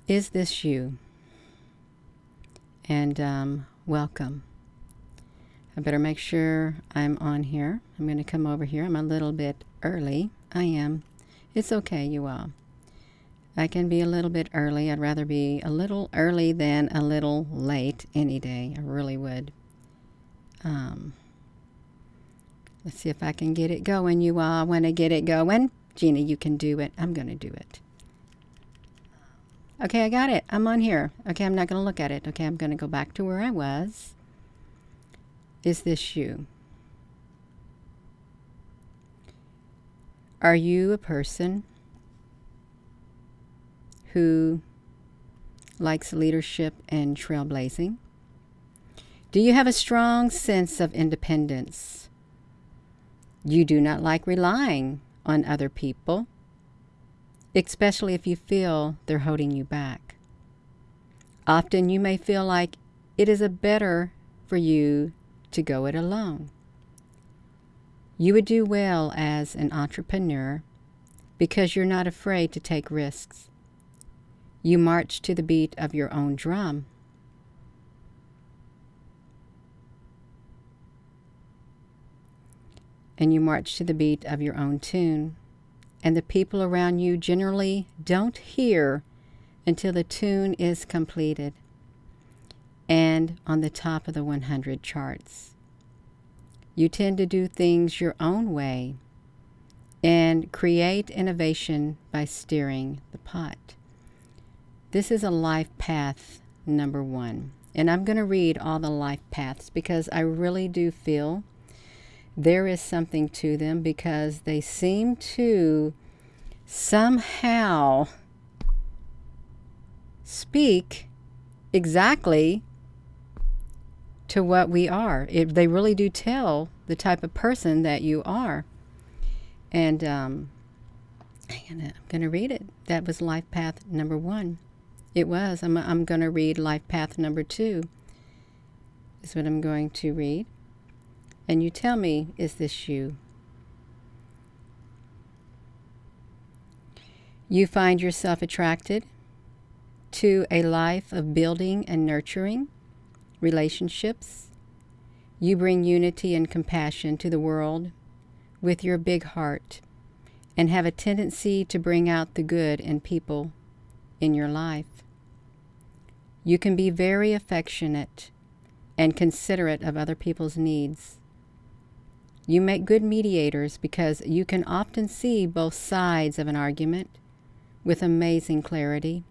Is this you? And welcome. I better make sure I'm on here. I'm going to come over here. I'm a little bit early. I am. It's okay, you all. I can be a little bit early. I'd rather be a little early than a little late any day. I really would. Let's see if I can get it going, you all. Want to get it going? Gina, you can do it. I'm going to do it. Okay, I got it. I'm on here. Okay, I'm not going to look at it. Okay, I'm going to go back to where I was. Is this you? Are you a person who likes leadership and trailblazing? Do you have a strong sense of independence? You do not like relying on other people, especially if you feel they're holding you back. Often you may feel like it is better for you to go it alone. You would do well as an entrepreneur because you're not afraid to take risks. You march to the beat of your own drum. And you march to the beat of your own tune. And the people around you generally don't hear until the tune is completed and on the top of the 100 charts. You tend to do things your own way and create innovation by steering the pot. This is a life path number 1. And I'm going to read all the life paths because I really do feel there is something to them, because they seem to somehow speak exactly to what we are. They really do tell the type of person that you are. And I'm going to read it. That was life path number 1. It was. I'm going to read life path number 2. Is what I'm going to read. And you tell me, is this you? You find yourself attracted to a life of building and nurturing relationships. You bring unity and compassion to the world with your big heart and have a tendency to bring out the good in people in your life. You can be very affectionate and considerate of other people's needs. You make good mediators because you can often see both sides of an argument with amazing clarity,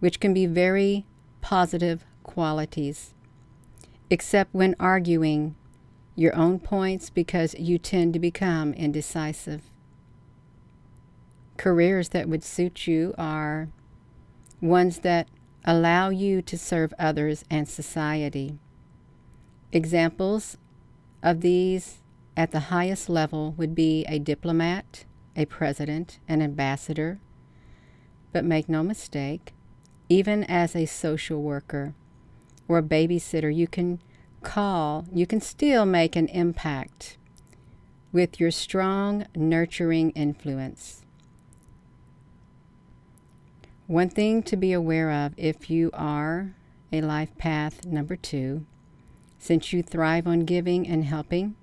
which can be very positive qualities, except when arguing your own points because you tend to become indecisive. Careers that would suit you are ones that allow you to serve others and society. Examples of these at the highest level would be a diplomat, a president, an ambassador. But make no mistake, even as a social worker or a babysitter, you can still make an impact with your strong, nurturing influence. One thing to be aware of if you are a life path number 2, since you thrive on giving and helping,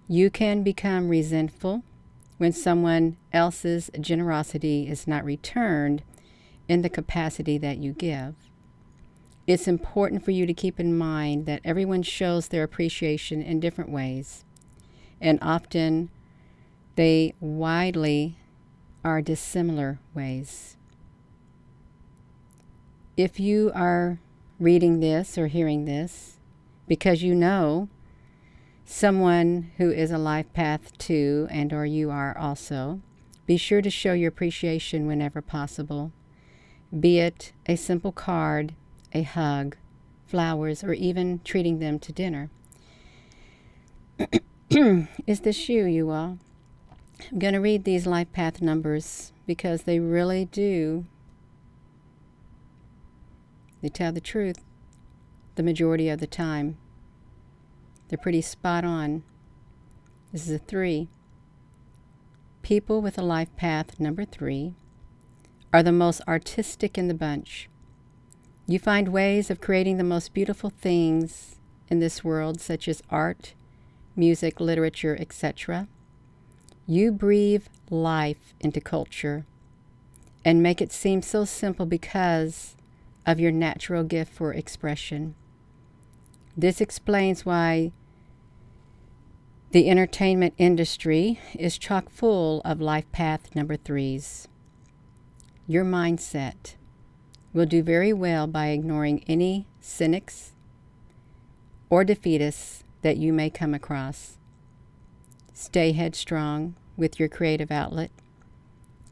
you can become resentful when someone else's generosity is not returned in the capacity that you give. It's important for you to keep in mind that everyone shows their appreciation in different ways, and often they widely are dissimilar ways. If you are reading this or hearing this because you know someone who is a life path 2, and or you are also, be sure to show your appreciation whenever possible, be it a simple card, a hug, flowers, or even treating them to dinner. Is this you all? I'm going to read these life path numbers because they really do. They tell the truth the majority of the time. They're pretty spot on. This is a 3. People with a life path number 3 are the most artistic in the bunch. You find ways of creating the most beautiful things in this world, such as art, music, literature, etc. You breathe life into culture and make it seem so simple because of your natural gift for expression. This explains why the entertainment industry is chock full of life path number 3s. Your mindset will do very well by ignoring any cynics or defeatists that you may come across. Stay headstrong with your creative outlet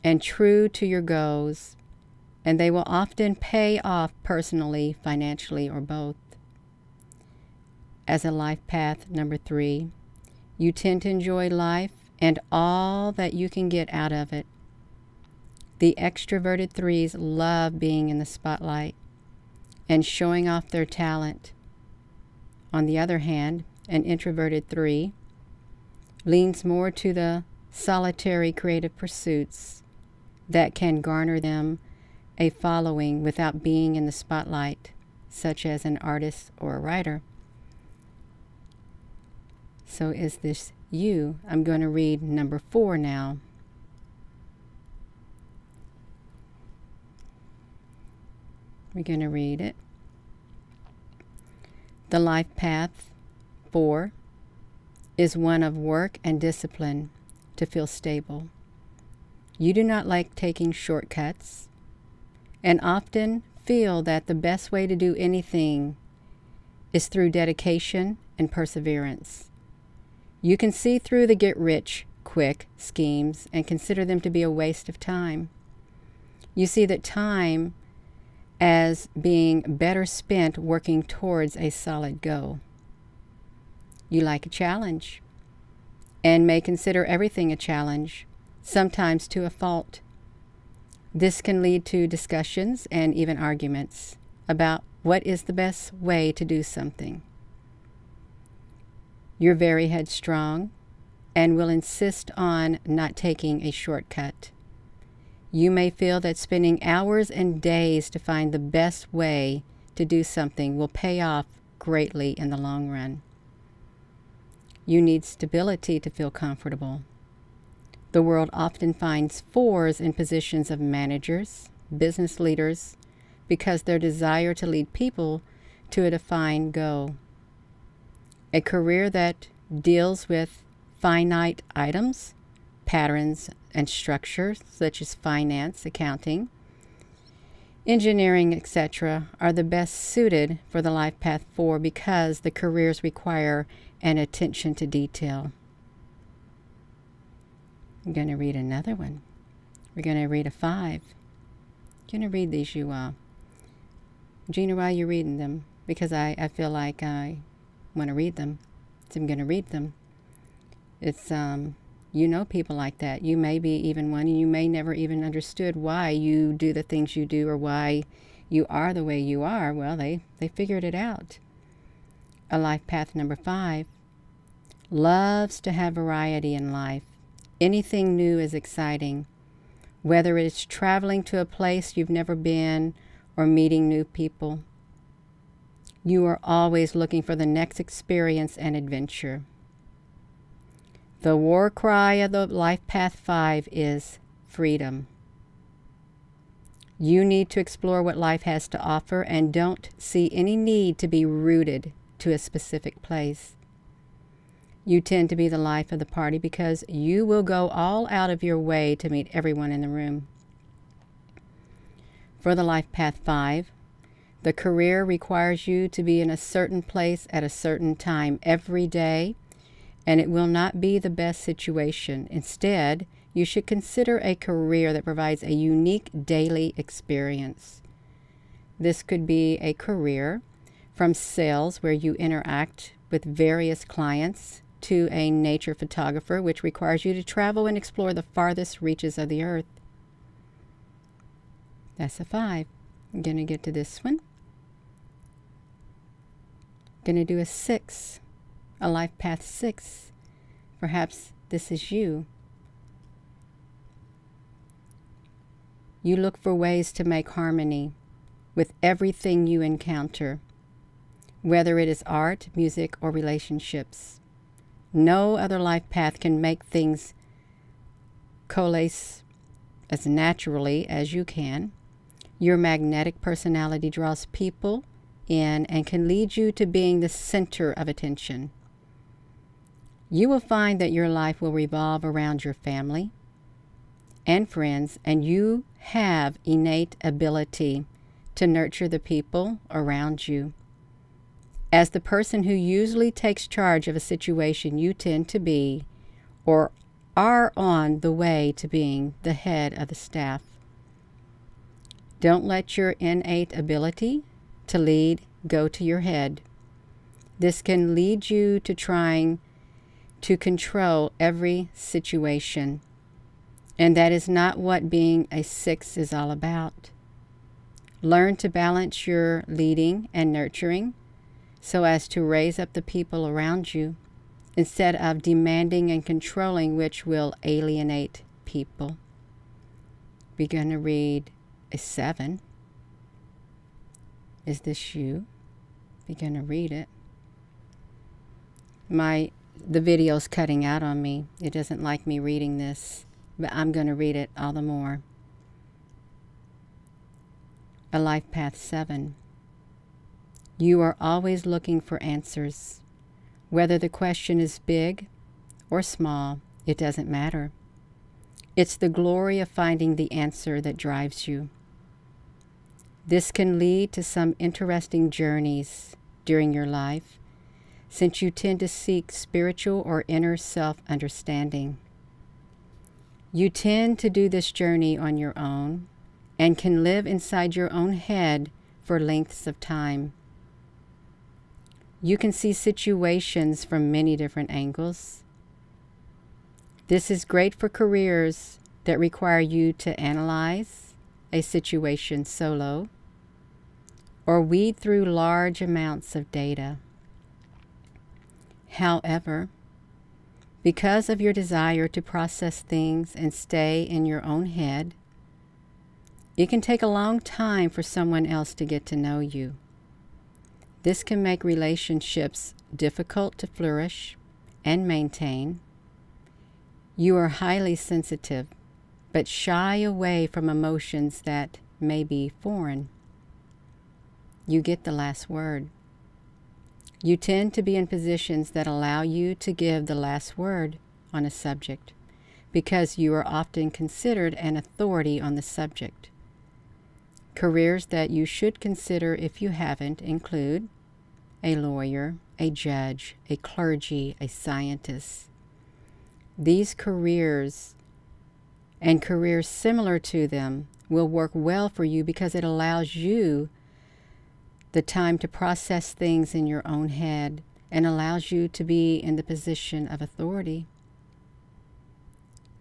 and true to your goals, and they will often pay off personally, financially, or both. As a life path number 3, you tend to enjoy life and all that you can get out of it. The extroverted 3s love being in the spotlight and showing off their talent. On the other hand, an introverted 3 leans more to the solitary creative pursuits that can garner them a following without being in the spotlight, such as an artist or a writer. So is this you? I'm going to read number 4 now. We're going to read it. The life path 4 is one of work and discipline to feel stable. You do not like taking shortcuts and often feel that the best way to do anything is through dedication and perseverance. You can see through the get-rich-quick schemes and consider them to be a waste of time. You see that time as being better spent working towards a solid goal. You like a challenge and may consider everything a challenge, sometimes to a fault. This can lead to discussions and even arguments about what is the best way to do something. You're very headstrong and will insist on not taking a shortcut. You may feel that spending hours and days to find the best way to do something will pay off greatly in the long run. You need stability to feel comfortable. The world often finds 4s in positions of managers, business leaders, because their desire to lead people to a defined goal. A career that deals with finite items, patterns, and structures, such as finance, accounting, engineering, etc., are the best suited for the life path 4 because the careers require an attention to detail. I'm going to read another one. We're going to read a 5. I'm going to read these, you all. Gina, why are you reading them? Because I feel like I want to read them. So I'm going to read them. It's, you know people like that. You may be even one, and you may never even understood why you do the things you do or why you are the way you are. Well, they figured it out. A life path number 5 loves to have variety in life. Anything new is exciting, whether it's traveling to a place you've never been or meeting new people. You are always looking for the next experience and adventure. The war cry of the life path 5 is freedom. You need to explore what life has to offer and don't see any need to be rooted to a specific place. You tend to be the life of the party because you will go all out of your way to meet everyone in the room. For the life path 5, the career requires you to be in a certain place at a certain time every day, and it will not be the best situation. Instead, you should consider a career that provides a unique daily experience. This could be a career from sales where you interact with various clients to a nature photographer, which requires you to travel and explore the farthest reaches of the earth. That's a 5. I'm going to get to this one. I'm going to do a 6, a life path 6. Perhaps this is you. You look for ways to make harmony with everything you encounter, whether it is art, music, or relationships. No other life path can make things coalesce as naturally as you can. Your magnetic personality draws people in and can lead you to being the center of attention. You will find that your life will revolve around your family and friends, and you have innate ability to nurture the people around you. As the person who usually takes charge of a situation, you tend to be or are on the way to being the head of the staff. Don't let your innate ability to lead go to your head. This can lead you to trying to control every situation, and that is not what being a 6 is all about. Learn to balance your leading and nurturing so as to raise up the people around you instead of demanding and controlling, which will alienate people. We're going to read a 7. Is this you? We're going to read it. The video's cutting out on me. It doesn't like me reading this, but I'm going to read it all the more. A Life Path 7. You are always looking for answers. Whether the question is big or small, it doesn't matter. It's the glory of finding the answer that drives you. This can lead to some interesting journeys during your life, since you tend to seek spiritual or inner self-understanding. You tend to do this journey on your own and can live inside your own head for lengths of time. You can see situations from many different angles. This is great for careers that require you to analyze a situation solo or weed through large amounts of data. However, because of your desire to process things and stay in your own head, it can take a long time for someone else to get to know you. This can make relationships difficult to flourish and maintain. You are highly sensitive, but shy away from emotions that may be foreign. You get the last word. You tend to be in positions that allow you to give the last word on a subject because you are often considered an authority on the subject. Careers that you should consider if you haven't include a lawyer, a judge, a clergy, a scientist. These careers and careers similar to them will work well for you because it allows you the time to process things in your own head and allows you to be in the position of authority.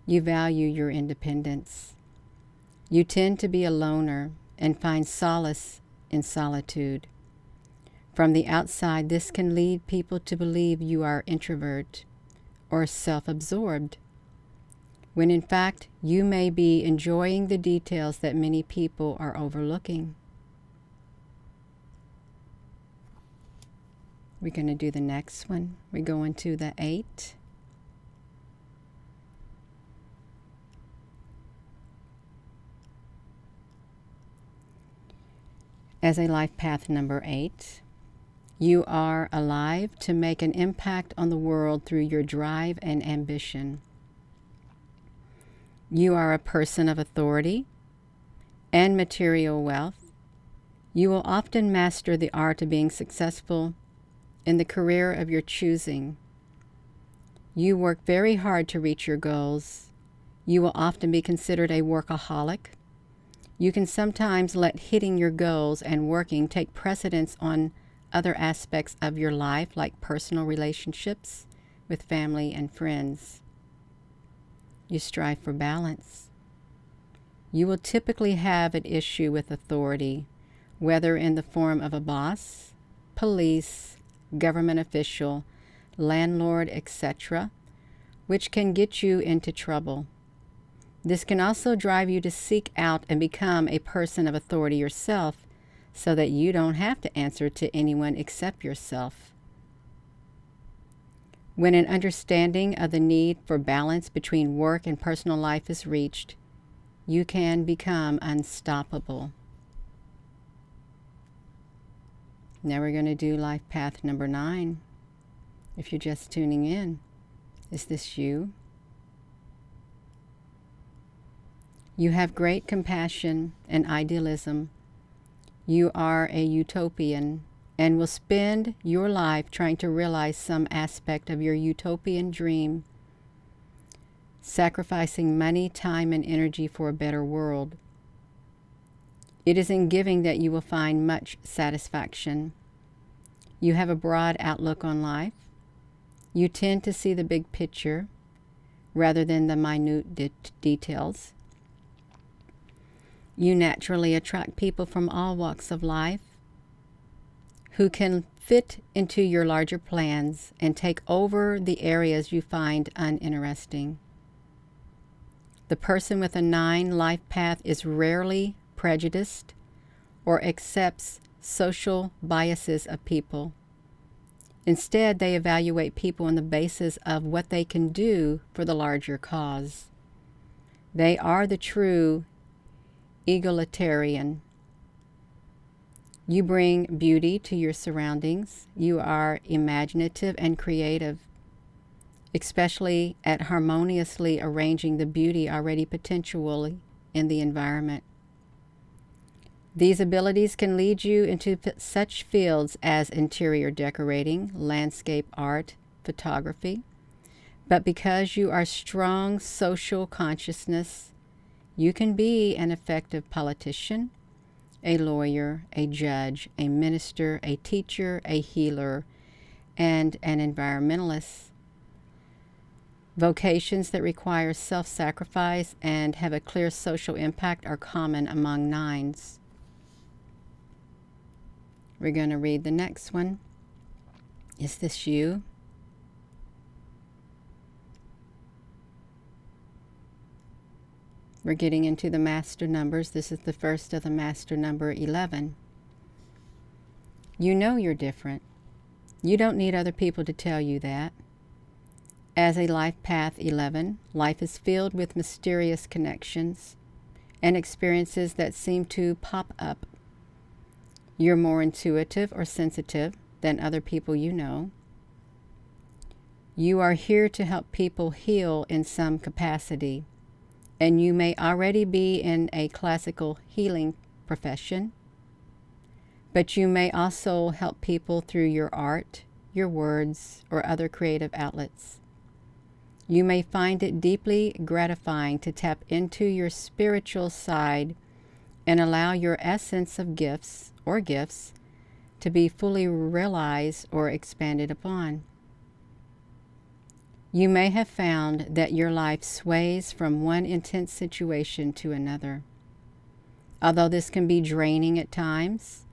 You value your independence. You tend to be a loner and find solace in solitude. From the outside, this can lead people to believe you are introvert or self-absorbed, when in fact you may be enjoying the details that many people are overlooking. We're going to do the next one. We're going to the 8. As a life path number 8, you are alive to make an impact on the world through your drive and ambition. You are a person of authority and material wealth. You will often master the art of being successful in the career of your choosing. You work very hard to reach your goals. You will often be considered a workaholic. You can sometimes let hitting your goals and working take precedence on other aspects of your life, like personal relationships with family and friends. You strive for balance. You will typically have an issue with authority, whether in the form of a boss, police, government official, landlord, etc., which can get you into trouble. This can also drive you to seek out and become a person of authority yourself so that you don't have to answer to anyone except yourself. When an understanding of the need for balance between work and personal life is reached, you can become unstoppable. Now we're going to do life path number 9. If you're just tuning in, is this you? You have great compassion and idealism. You are a utopian and will spend your life trying to realize some aspect of your utopian dream, sacrificing money, time, and energy for a better world. It is in giving that you will find much satisfaction. You have a broad outlook on life. You tend to see the big picture rather than the minute details. You naturally attract people from all walks of life who can fit into your larger plans and take over the areas you find uninteresting. The person with a 9 life path is rarely prejudiced or accepts social biases of people. Instead, they evaluate people on the basis of what they can do for the larger cause. They are the true egalitarian. You bring beauty to your surroundings. You are imaginative and creative, especially at harmoniously arranging the beauty already potentially in the environment. These abilities can lead you into such fields as interior decorating, landscape art, photography. But because you are strong social consciousness, you can be an effective politician, a lawyer, a judge, a minister, a teacher, a healer, and an environmentalist. Vocations that require self-sacrifice and have a clear social impact are common among 9s. We're going to read the next one. Is this you? We're getting into the master numbers. This is the first of the master number 11. You know you're different. You don't need other people to tell you that. As a life path 11, life is filled with mysterious connections and experiences that seem to pop up. You're more intuitive or sensitive than other people you know. You are here to help people heal in some capacity, and you may already be in a classical healing profession, but you may also help people through your art, your words, or other creative outlets. You may find it deeply gratifying to tap into your spiritual side and allow your essence of gifts to be fully realized or expanded upon. You may have found that your life sways from one intense situation to another. Although this can be draining at times,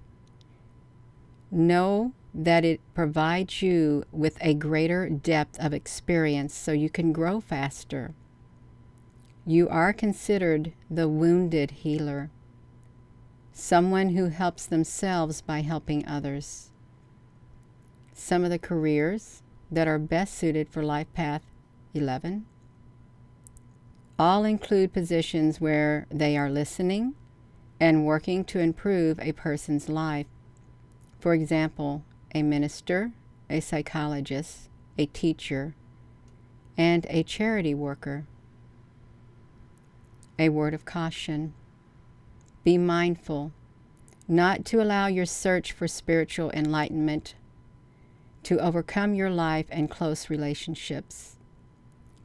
know that it provides you with a greater depth of experience so you can grow faster. You are considered the wounded healer, someone who helps themselves by helping others. Some of the careers that are best suited for life path 11 all include positions where they are listening and working to improve a person's life. For example, a minister, a psychologist, a teacher, and a charity worker. A word of caution. Be mindful not to allow your search for spiritual enlightenment to overcome your life and close relationships.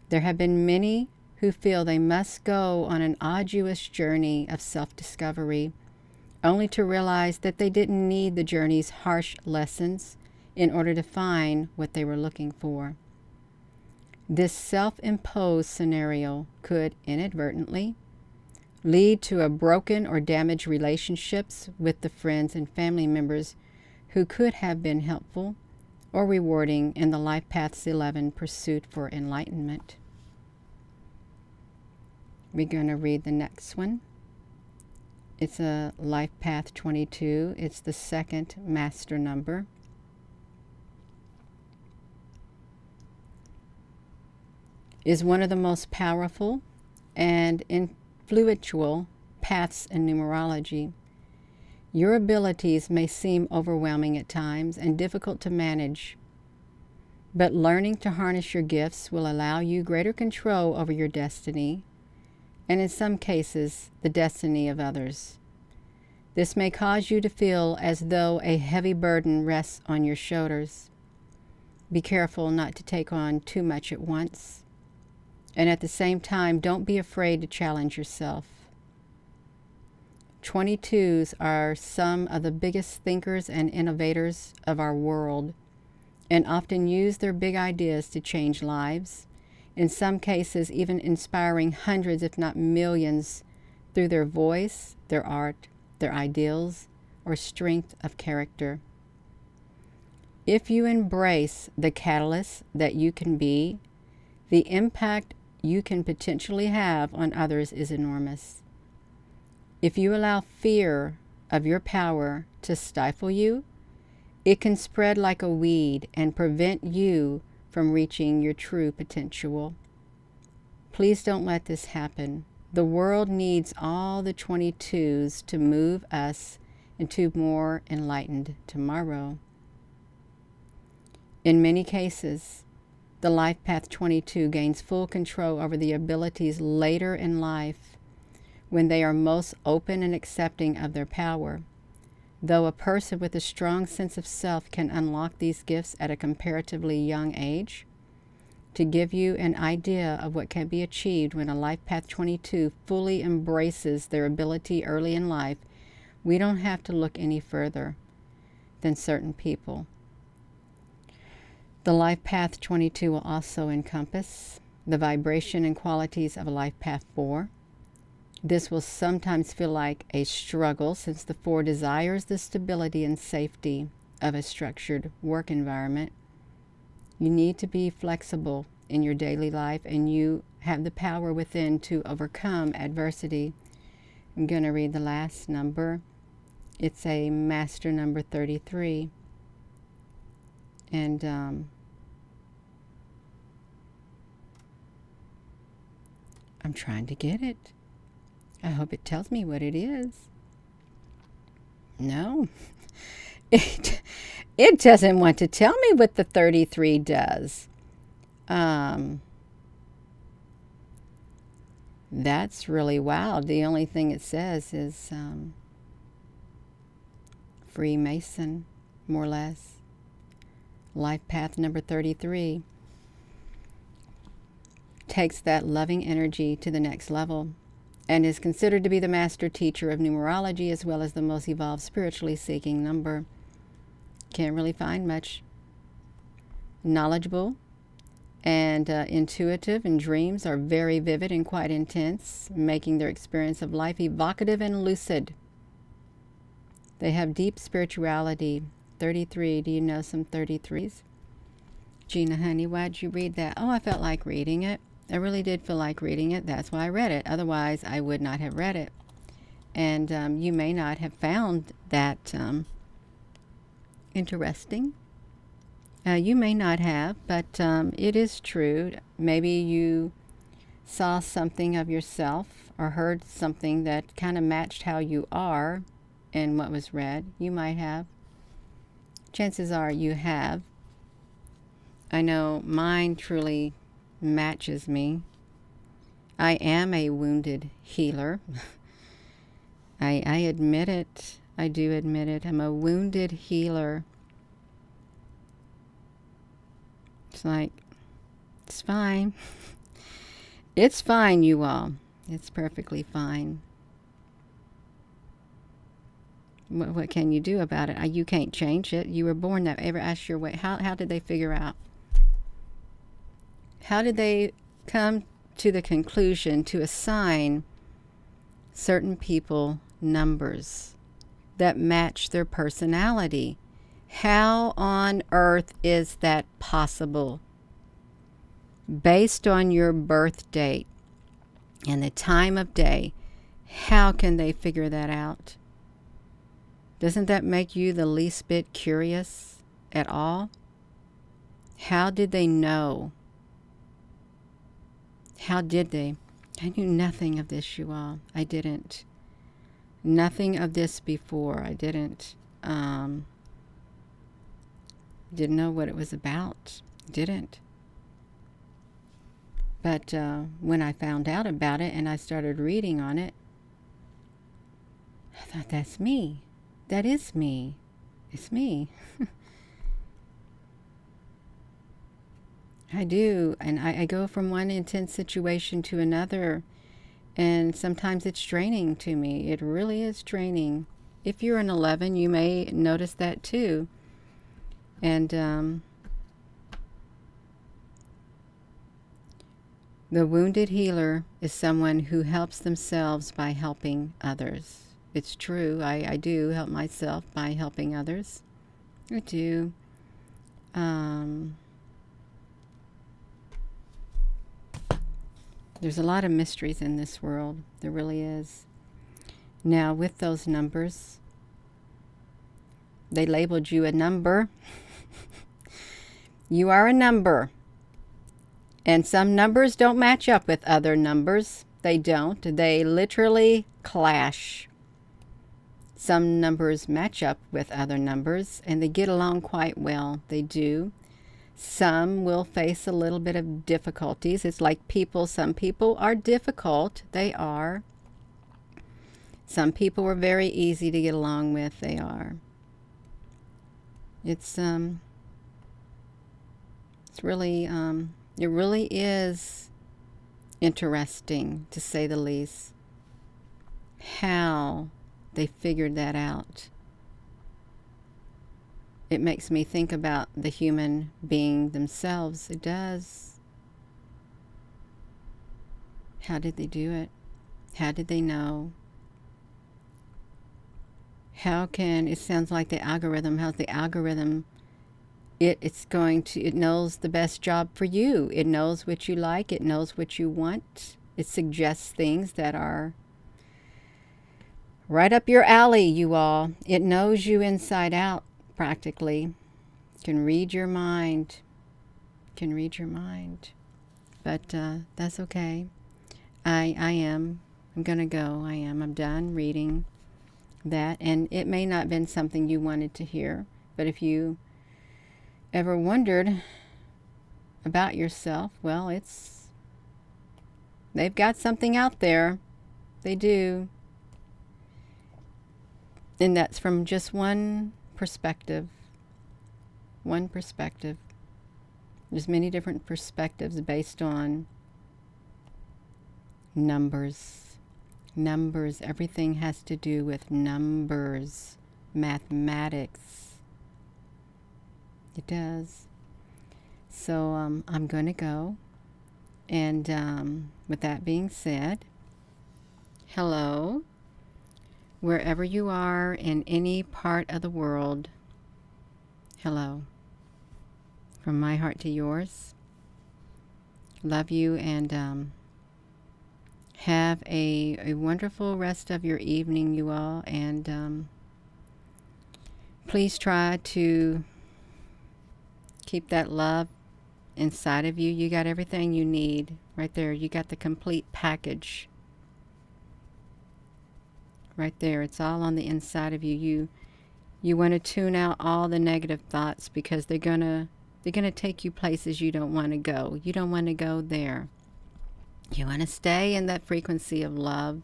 There have been many who feel they must go on an arduous journey of self-discovery, only to realize that they didn't need the journey's harsh lessons in order to find what they were looking for. This self-imposed scenario could inadvertently lead to a broken or damaged relationships with the friends and family members who could have been helpful or rewarding in the Life Paths 11 pursuit for enlightenment. We're going to read the next one. It's a Life Path 22. It's the second master number. Is one of the most powerful and influential paths in numerology. Your abilities may seem overwhelming at times and difficult to manage, but learning to harness your gifts will allow you greater control over your destiny, and in some cases, the destiny of others. This may cause you to feel as though a heavy burden rests on your shoulders. Be careful not to take on too much at once, and at the same time, don't be afraid to challenge yourself. 22s are some of the biggest thinkers and innovators of our world, and often use their big ideas to change lives, in some cases even inspiring hundreds if not millions through their voice, their art, their ideals, or strength of character. If you embrace the catalyst that you can be, the impact you can potentially have on others is enormous. If you allow fear of your power to stifle you, it can spread like a weed and prevent you from reaching your true potential. Please don't let this happen. The world needs all the 22s to move us into more enlightened tomorrow. In many cases, the Life Path 22 gains full control over the abilities later in life when they are most open and accepting of their power. Though a person with a strong sense of self can unlock these gifts at a comparatively young age, to give you an idea of what can be achieved when a Life Path 22 fully embraces their ability early in life, we don't have to look any further than certain people. The Life Path 22 will also encompass the vibration and qualities of a Life Path 4. This will sometimes feel like a struggle since the 4 desires the stability and safety of a structured work environment. You need to be flexible in your daily life, and you have the power within to overcome adversity. I'm going to read the last number. It's a master number 33. And I'm trying to get it. I hope it tells me what it is. No. It doesn't want to tell me what the 33 does. That's really wild. The only thing it says is Freemason, more or less. Life Path number 33 takes that loving energy to the next level and is considered to be the master teacher of numerology as well as the most evolved spiritually seeking number. Can't really find much. Knowledgeable and intuitive, and dreams are very vivid and quite intense, making their experience of life evocative and lucid. They have deep spirituality. 33, do you know some 33s? Gina, honey, why'd you read that? Oh, I felt like reading it. I really did feel like reading it. That's why I read it. Otherwise, I would not have read it. And you may not have found that interesting. You may not have, but it is true. Maybe you saw something of yourself or heard something that kind of matched how you are in what was read. You might have. Chances are you have. I know mine truly matches me. I am a wounded healer. I admit it. I do admit it. I'm a wounded healer. It's like, it's fine. It's fine, you all. It's perfectly fine. What can you do about it? You can't change it. You were born that way. Ever ask your way? How did they figure out? How did they come to the conclusion to assign certain people numbers that match their personality? How on earth is that possible? Based on your birth date, and the time of day. How can they figure that out? Doesn't that make you the least bit curious at all? How did they know? How did they? I knew nothing of this, you all. I didn't. Nothing of this before. I didn't know what it was about. Didn't. But when I found out about it and I started reading on it, I thought, that's me. That is me. It's me. I do. And I go from one intense situation to another. And sometimes it's draining to me. It really is draining. If you're an 11, you may notice that too. And the wounded healer is someone who helps themselves by helping others. It's true. I do help myself by helping others. I do. There's a lot of mysteries in this world. There really is. Now, with those numbers, they labeled you a number. You are a number. And some numbers don't match up with other numbers. They don't. They literally clash. Some numbers match up with other numbers, and they get along quite well. They do. Some will face a little bit of difficulties. It's like people. Some people are difficult. They are. Some people are very easy to get along with. They are. It's really, it really is interesting, to say the least, how they figured that out. It makes me think about the human being themselves. It does. How did they do it? How did they know? How can, it sounds like the algorithm, how's the algorithm, it knows the best job for you. It knows what you like. It knows what you want. It suggests things that are right up your alley, you all. It knows you inside out. Practically can read your mind, but that's okay. I'm gonna go. I'm done reading that, and it may not have been something you wanted to hear, but if you ever wondered about yourself, well, they've got something out there. They do, and that's from just one perspective. One perspective. There's many different perspectives based on numbers. Numbers. Everything has to do with numbers. Mathematics. It does. So I'm going to go. And with that being said, hello. Wherever you are in any part of the world, hello. From my heart to yours. Love you, and have a wonderful rest of your evening, you all. And please try to keep that love inside of you. You got everything you need right there. You got the complete package. Right there. It's all on the inside of you. You want to tune out all the negative thoughts, because they're gonna take you places you don't want to go. You don't want to go there. You want to stay in that frequency of love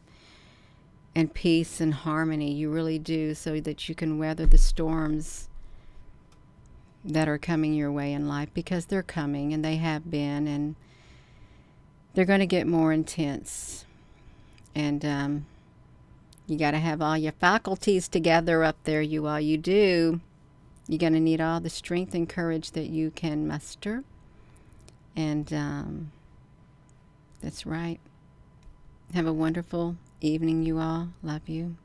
and peace and harmony. You really do, so that you can weather the storms that are coming your way in life, because they're coming, and they have been, and they're going to get more intense. And you got to have all your faculties together up there, you all. You do. You're going to need all the strength and courage that you can muster. And that's right. Have a wonderful evening, you all. Love you.